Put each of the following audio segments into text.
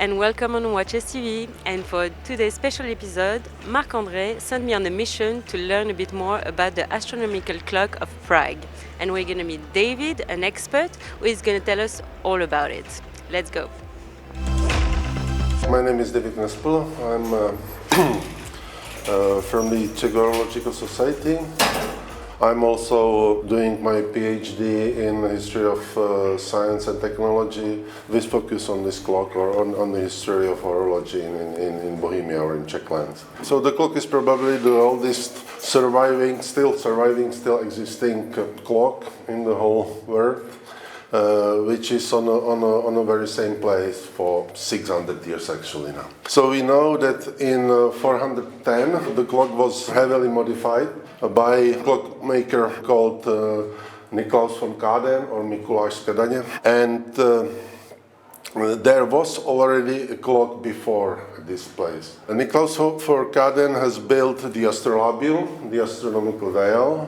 and welcome on Watches TV. And for today's special episode, Marc André sent me on a mission to learn a bit more about the Astronomical Clock of Prague. And we're going to meet David, an expert, who is going to tell us all about it. Let's go. My name is David Knespl. I'm from the Geological Society. I'm also doing my PhD in the history of science and technology with focus on this clock or on the history of horology in Bohemia or in Czech lands. So the clock is probably the oldest still existing clock in the whole world, which is on a very same place for 600 years actually now. So we know that in 410 the clock was heavily modified by a clockmaker called Nikolaus von Kaden or Mikuláš z Kadaně, and there was already a clock before this place. Nikolaus von Kaden has built the astrolabium, the astronomical dial.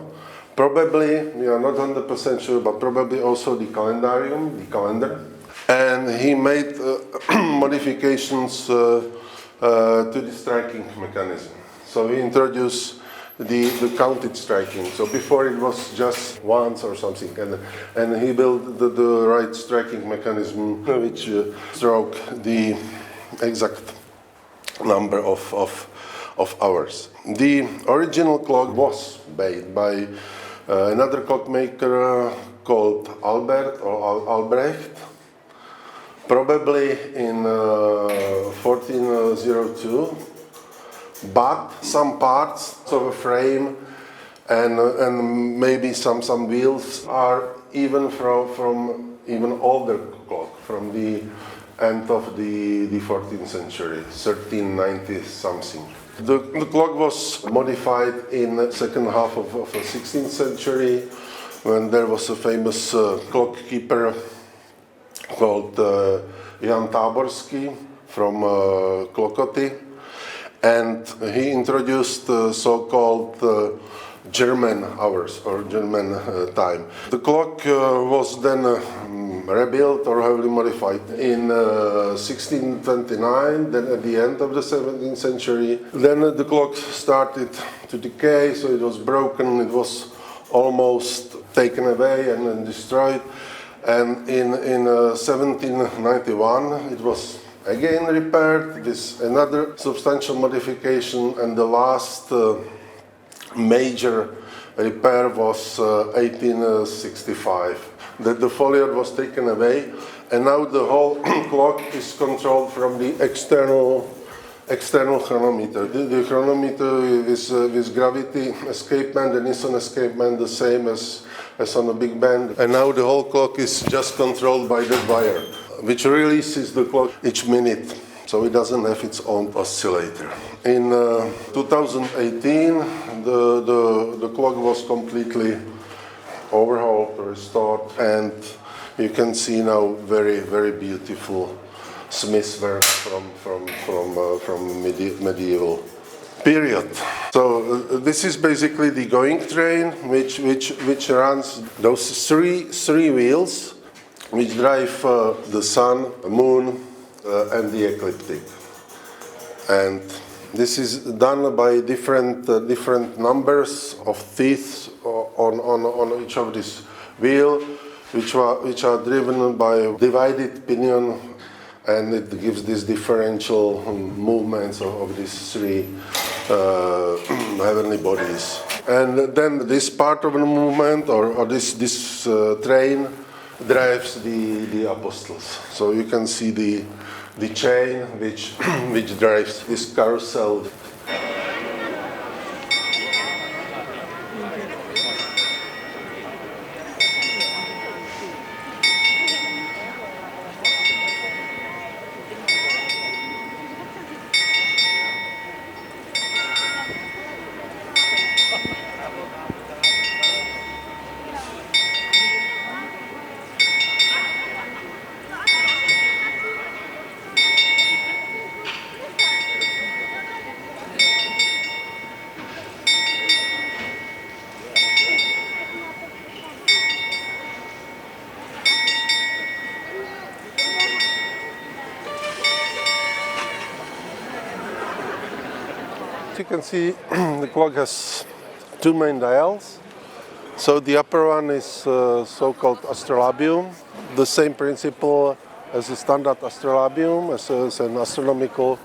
Probably, we are not 100% sure, but probably also the calendarium, the calendar. And he made modifications to the striking mechanism. So he introduced the counted striking. So before it was just once or something, and he built the right striking mechanism which struck the exact number of hours. The original clock was made by another clockmaker called Albert or Albrecht, probably in 1402, but some parts of a frame and maybe some wheels are even from even older clock, from the end of the 14th century, 1390 something. The clock was modified in the second half of the 16th century when there was a famous clock keeper called Jan Táborský from Klokoty, and he introduced so-called German hours or German time. The clock was then rebuilt or heavily modified in 1629, then at the end of the 17th century. Then the clock started to decay, so it was broken, it was almost taken away and then destroyed. And in 1791 it was again repaired with another substantial modification, and the last major repair was 1865. That the foliot was taken away, and now the whole clock is controlled from the external chronometer. The chronometer is with gravity escapement and Newton escapement the same as on a big band, and now the whole clock is just controlled by that wire, which releases the clock each minute, so it doesn't have its own oscillator. In 2018, the clock was completely overhauled, restored, and you can see now very beautiful Smith work from medieval period. So this is basically the going train which runs those three wheels which drive the sun, moon, and the ecliptic. And this is done by different numbers of teeth on each of this wheel, which are driven by divided pinion, and it gives these differential movements of these three heavenly bodies. And then this part of the movement or this train drives the apostles. So you can see the chain which drives this carousel. you can see, the clock has two main dials. So the upper one is so-called astrolabium, the same principle as a standard astrolabium, as an astronomical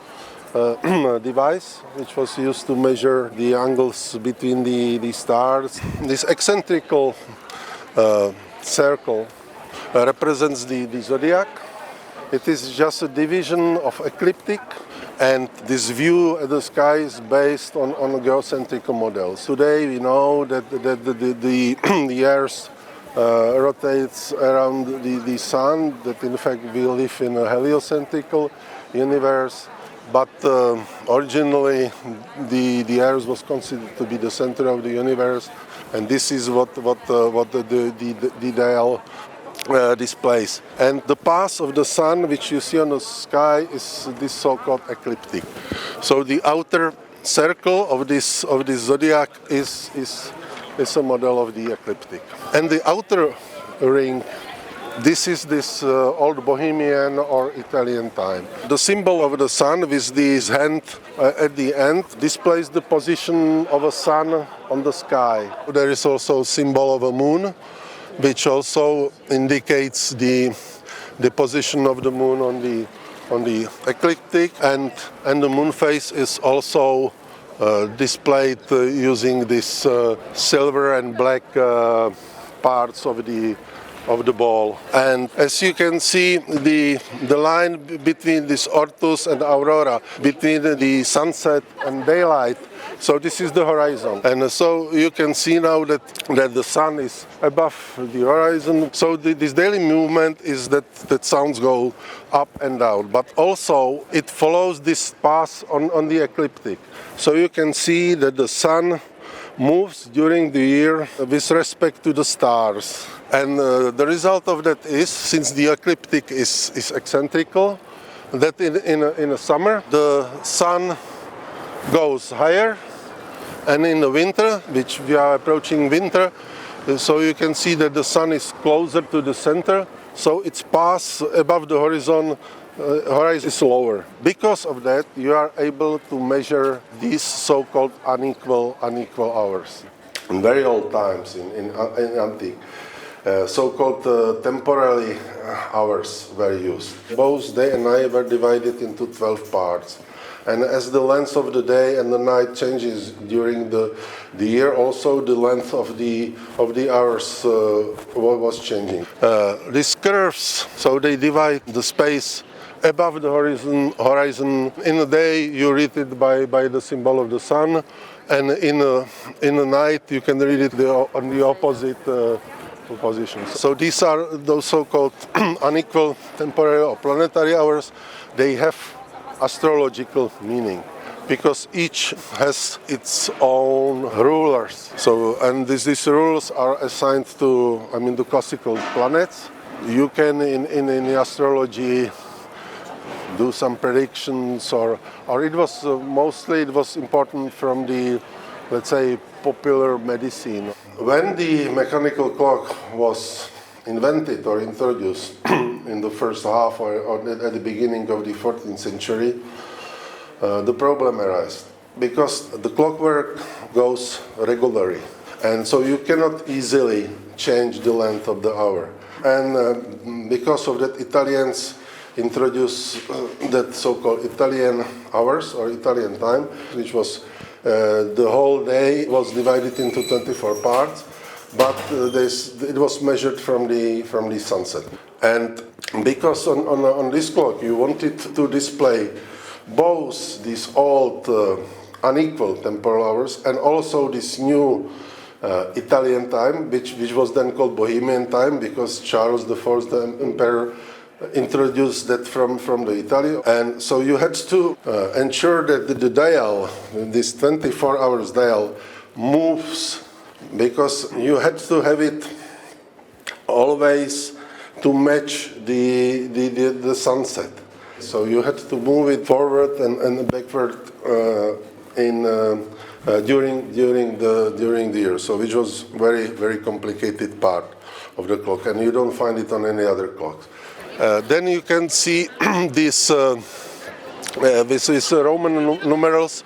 device, which was used to measure the angles between the stars. This eccentrical circle represents the zodiac. It is just a division of ecliptic, and this view at the sky is based on a geocentric model. Today we know that the Earth rotates around the Sun, that in fact we live in a heliocentric universe, but originally the Earth was considered to be the center of the universe, and this is what the dial displays. And the path of the Sun, which you see on the sky, is this so-called ecliptic. So the outer circle of this zodiac is a model of the ecliptic. And the outer ring, this is this old Bohemian or Italian time. The symbol of the Sun with this hand at the end displays the position of a sun on the sky. There is also a symbol of a moon, which also indicates the position of the moon on the ecliptic, and the moon phase is also displayed using this silver and black parts of the ball. And as you can see, the line between this Ortus and Aurora, between the sunset and daylight, so this is the horizon. And so you can see now that the sun is above the horizon. So this daily movement is that suns go up and down, but also it follows this path on the ecliptic. So you can see that the sun moves during the year with respect to the stars. And the result of that is, since the ecliptic is eccentrical, that in the summer the sun goes higher, and in the winter, which we are approaching winter, so you can see that the sun is closer to the center, so its path above the horizon is lower. Because of that, you are able to measure these so-called unequal hours. In very old times, in antique, so-called temporary hours were used. Both day and night were divided into 12 parts. And as the length of the day and the night changes during the year, also the length of the hours was changing. These curves, so they divide the space above the horizon. In the day, you read it by the symbol of the sun, and in the night, you can read it on the opposite positions. So these are those so-called unequal temporary or planetary hours. They have astrological meaning because each has its own rulers. So, and these rules are assigned to, the classical planets. You can in astrology do some predictions, or it was mostly important from the, let's say, popular medicine. When the mechanical clock was invented or introduced in the first half or at the beginning of the 14th century, the problem arose because the clockwork goes regularly, and so you cannot easily change the length of the hour. And because of that, Italians introduced that so-called Italian hours or Italian time, which was the whole day was divided into 24 parts, but it was measured from the sunset. And because on this clock you wanted to display both these old unequal temporal hours and also this new Italian time, which was then called Bohemian time because Charles IV, the emperor, introduced that from the Italian. And so you had to ensure that the dial, this 24 hours dial, moves, because you had to have it always to match the sunset. So you had to move it forward and backward during the year. So which was very, very complicated part of the clock, and you don't find it on any other clocks. Then you can see these Roman numerals.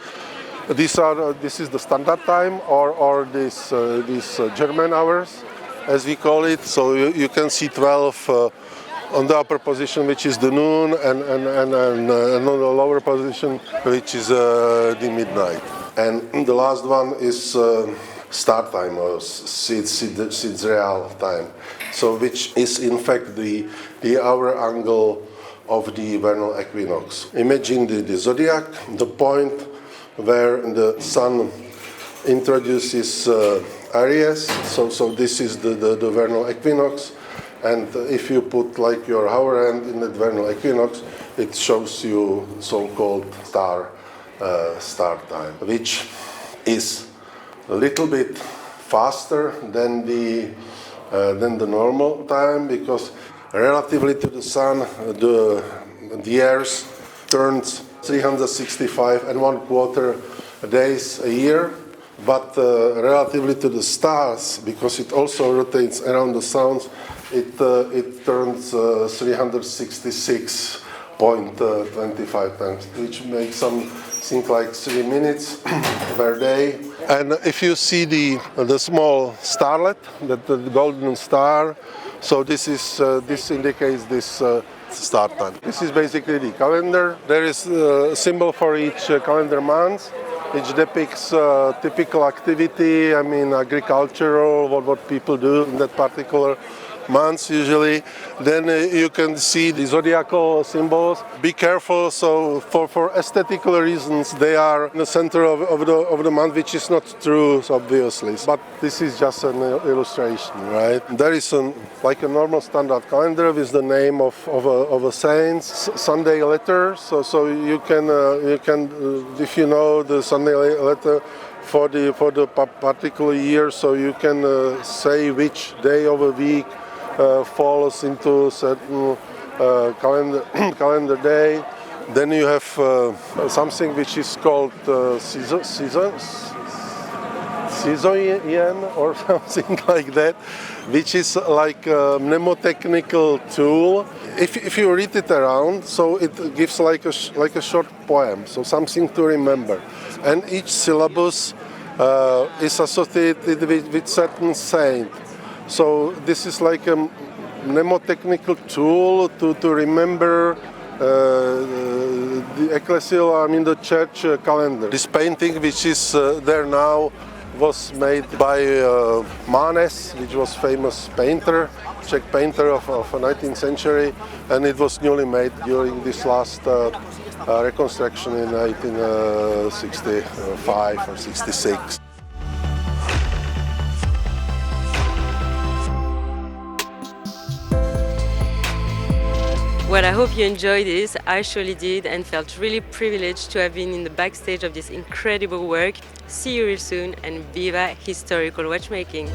This is the standard time, or these German hours, as we call it. So you can see 12 on the upper position, which is the noon, and on the lower position, which is the midnight. And the last one is start time, or sidereal time. So which is in fact the hour angle of the vernal equinox. Imagine the zodiac, the point where the sun introduces Aries. So this is the vernal equinox. And if you put like your hour hand in the vernal equinox, it shows you so-called star time, which is a little bit faster than the normal time, because relatively to the sun, the Earth turns 365 and 1/4 days a year. But relatively to the stars, because it also rotates around the sun, it turns 366.25 times, which makes something like 3 minutes per day. And if you see the small starlet, the golden star, so this indicates this start time. This is basically the calendar. There is a symbol for each calendar month, which depicts typical activity, agricultural, what people do in that particular months usually. Then you can see the zodiacal symbols. Be careful, so for aesthetical reasons they are in the center of the month, which is not true, obviously. But this is just an illustration, right? There is like a normal standard calendar with the name of a saint, Sunday letter. So you can if you know the Sunday letter for the particular year, so you can say which day of a week falls into certain calendar day. Then you have something which is called season or something like that, which is like a mnemotechnical tool. If you read it around, so it gives like a short poem, so something to remember. And each syllabus is associated with certain saint. So this is like a mnemotechnical tool to remember the ecclesial, the church calendar. This painting, which is there now, was made by Manes, which was famous painter, Czech painter of 19th century, and it was newly made during this last reconstruction in 1865 or 66. Well, I hope you enjoyed this. I surely did, and felt really privileged to have been in the backstage of this incredible work. See you real soon, and Viva Historical Watchmaking!